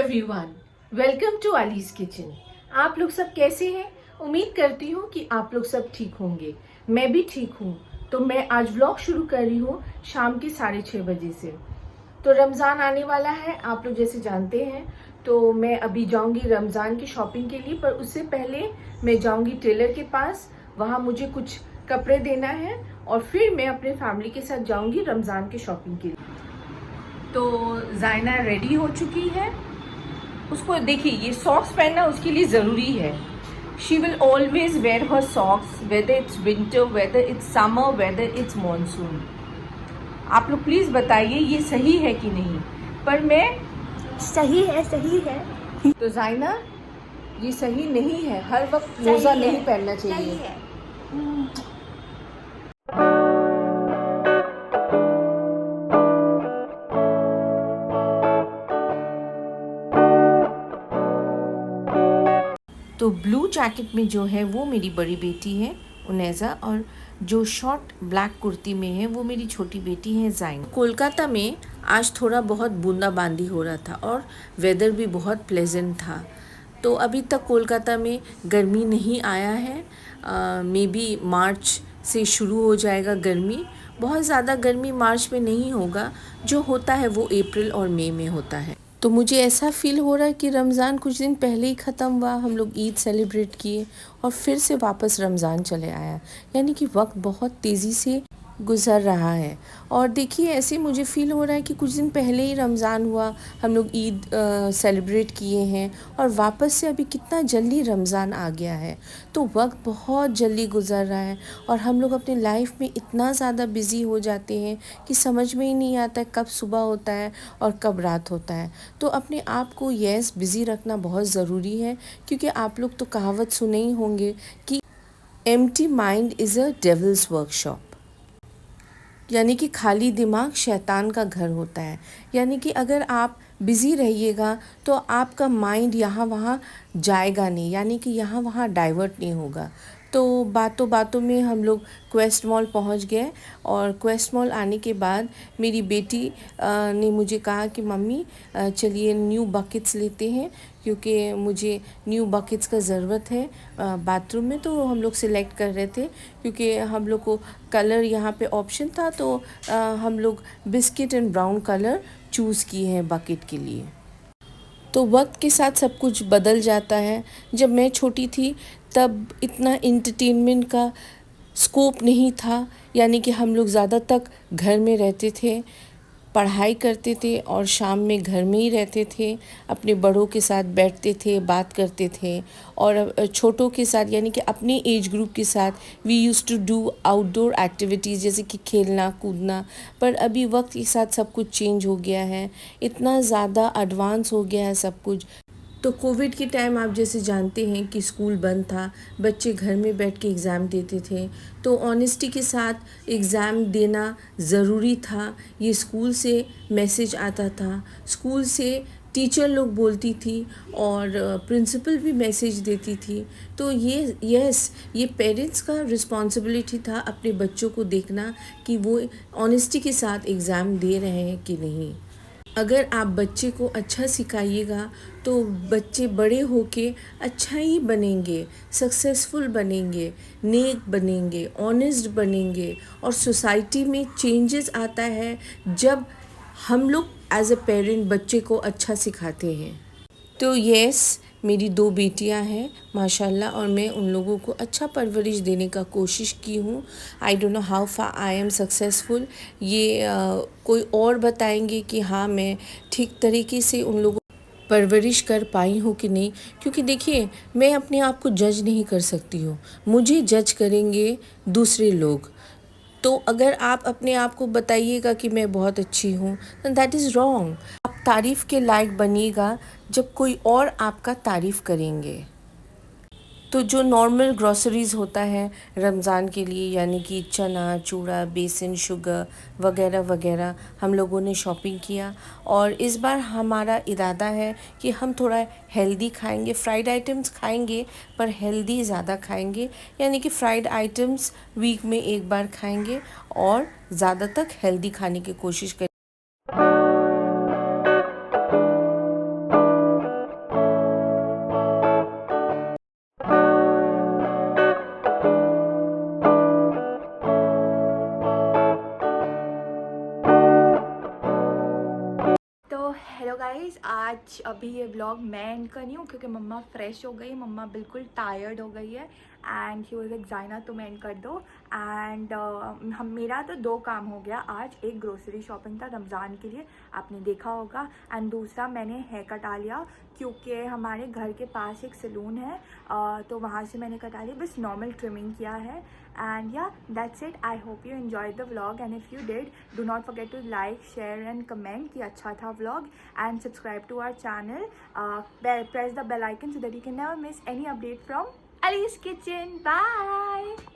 Everyone, welcome to Ali's kitchen. आप लोग सब कैसे हैं? उम्मीद करती हूँ कि आप लोग सब ठीक होंगे। मैं भी ठीक हूँ। तो मैं आज व्लॉग शुरू कर रही हूँ शाम के 6:30 बजे से। तो रमज़ान आने वाला है, आप लोग जैसे जानते हैं। तो मैं अभी जाऊँगी रमज़ान की शॉपिंग के लिए, पर उससे पहले मैं जाऊँगी टेलर के पास। वहाँ मुझे कुछ कपड़े देना है और फिर मैं अपने फैमिली के साथ जाऊँगी रमज़ान की शॉपिंग के लिए। तो जायना रेडी हो चुकी है। उसको देखिए, ये सॉक्स पहनना उसके लिए ज़रूरी है। She will always wear her socks, whether it's winter, whether it's summer, whether it's monsoon. आप लोग प्लीज़ बताइए ये सही है कि नहीं, पर मैं सही है। तो जायना, ये सही नहीं है, हर वक्त मोजा नहीं पहनना चाहिए। तो ब्लू जैकेट में जो है वो मेरी बड़ी बेटी है उनेजा, और जो शॉर्ट ब्लैक कुर्ती में है वो मेरी छोटी बेटी है जाइन। कोलकाता में आज थोड़ा बहुत बूंदाबांदी हो रहा था और वेदर भी बहुत प्लेजेंट था। तो अभी तक कोलकाता में गर्मी नहीं आया है। मे बी मार्च से शुरू हो जाएगा गर्मी। बहुत ज़्यादा गर्मी मार्च में नहीं होगा, जो होता है वो अप्रैल और मई में होता है। तो मुझे ऐसा फील हो रहा है कि रमज़ान कुछ दिन पहले ही ख़त्म हुआ, हम लोग ईद सेलिब्रेट किए और फिर से वापस रमज़ान चले आया। यानी कि वक्त बहुत तेज़ी से गुज़र रहा है। और देखिए, ऐसे मुझे फ़ील हो रहा है कि कुछ दिन पहले ही रमज़ान हुआ, हम लोग ईद सेलिब्रेट किए हैं और वापस से अभी कितना जल्दी रमज़ान आ गया है। तो वक्त बहुत जल्दी गुज़र रहा है और हम लोग अपनी लाइफ में इतना ज़्यादा बिज़ी हो जाते हैं कि समझ में ही नहीं आता कब सुबह होता है और कब रात होता है। तो अपने आप को बिज़ी रखना बहुत ज़रूरी है, क्योंकि आप लोग तो कहावत सुने ही होंगे कि empty mind is a devils workshop. यानी कि खाली दिमाग शैतान का घर होता है। यानी कि अगर आप बिज़ी रहिएगा तो आपका माइंड यहाँ वहाँ जाएगा नहीं, यानी कि यहाँ वहाँ डाइवर्ट नहीं होगा। तो बातों बातों में हम लोग क्वेस्ट मॉल पहुँच गए और क्वेस्ट मॉल आने के बाद मेरी बेटी ने मुझे कहा कि मम्मी चलिए न्यू बकेट्स लेते हैं, क्योंकि मुझे न्यू बकेट्स का ज़रूरत है बाथरूम में। तो हम लोग सिलेक्ट कर रहे थे, क्योंकि हम लोग को कलर यहाँ पे ऑप्शन था, तो हम लोग biscuit and brown colour choose किए हैं बकेट के लिए। तो वक्त के साथ सब कुछ बदल जाता है। जब मैं छोटी थी तब इतना इंटरटेनमेंट का स्कोप नहीं था, यानी कि हम लोग ज़्यादा तक घर में रहते थे, पढ़ाई करते थे और शाम में घर में ही रहते थे, अपने बड़ों के साथ बैठते थे, बात करते थे और छोटों के साथ यानी कि अपने एज ग्रुप के साथ we use to do outdoor activities, जैसे कि खेलना कूदना। पर अभी वक्त के साथ सब कुछ चेंज हो गया है, इतना ज़्यादा एडवांस हो गया है सब कुछ। तो कोविड के टाइम आप जैसे जानते हैं कि स्कूल बंद था, बच्चे घर में बैठ के एग्ज़ाम देते थे। तो ऑनेस्टी के साथ एग्ज़ाम देना ज़रूरी था। ये स्कूल से मैसेज आता था, स्कूल से टीचर लोग बोलती थी और प्रिंसिपल भी मैसेज देती थी। तो ये पेरेंट्स का रिस्पॉन्सिबिलिटी था अपने बच्चों को देखना कि वो ऑनेस्टी के साथ एग्ज़ाम दे रहे हैं कि नहीं। अगर आप बच्चे को अच्छा सिखाइएगा तो बच्चे बड़े होके अच्छा ही बनेंगे, सक्सेसफुल बनेंगे, नेक बनेंगे, ऑनेस्ट बनेंगे। और सोसाइटी में चेंजेस आता है जब हम लोग एज अ पेरेंट बच्चे को अच्छा सिखाते हैं। तो मेरी 2 बेटियां हैं माशाल्लाह, और मैं उन लोगों को अच्छा परवरिश देने का कोशिश की हूँ। I don't know how far I am successful. ये कोई और बताएंगे कि हाँ मैं ठीक तरीके से उन लोगों परवरिश कर पाई हूँ कि नहीं, क्योंकि देखिए मैं अपने आप को जज नहीं कर सकती हूँ, मुझे जज करेंगे दूसरे लोग। तो अगर आप अपने आप को बताइएगा कि मैं बहुत अच्छी हूँ, दैट इज़ रॉन्ग। आप तारीफ़ के लायक बनिएगा जब कोई और आपका तारीफ़ करेंगे। तो जो नॉर्मल ग्रॉसरीज़ होता है रमज़ान के लिए, यानी कि चना, चूड़ा, बेसन, शुगर वगैरह वगैरह, हम लोगों ने शॉपिंग किया। और इस बार हमारा इरादा है कि हम थोड़ा हेल्दी खाएंगे, फ्राइड आइटम्स खाएंगे पर हेल्दी ज़्यादा खाएंगे। यानी कि फ्राइड आइटम्स वीक में एक बार खाएंगे और ज़्यादा तक हेल्दी खाने की कोशिश करेंगे। आज अभी ये व्लॉग मैं एंड कर रही हूँ क्योंकि मम्मा फ्रेश हो गई, मम्मा बिल्कुल टायर्ड हो गई है एंड ही वाज लाइक जाइना तुम एंड कर दो। एंड हम मेरा तो 2 काम हो गया आज, एक ग्रोसरी शॉपिंग था रमज़ान के लिए, आपने देखा होगा, एंड दूसरा मैंने हेयर कटा लिया क्योंकि हमारे घर के पास एक सैलून है तो वहाँ से मैंने कटा लिया, बस नॉर्मल ट्रिमिंग किया है। And yeah that's it. I hope you enjoy the vlog and if you did do not forget to like share and comment कि अच्छा था vlog and subscribe to our channel, press the bell icon so that you can never miss any update from Ali's Kitchen. Bye.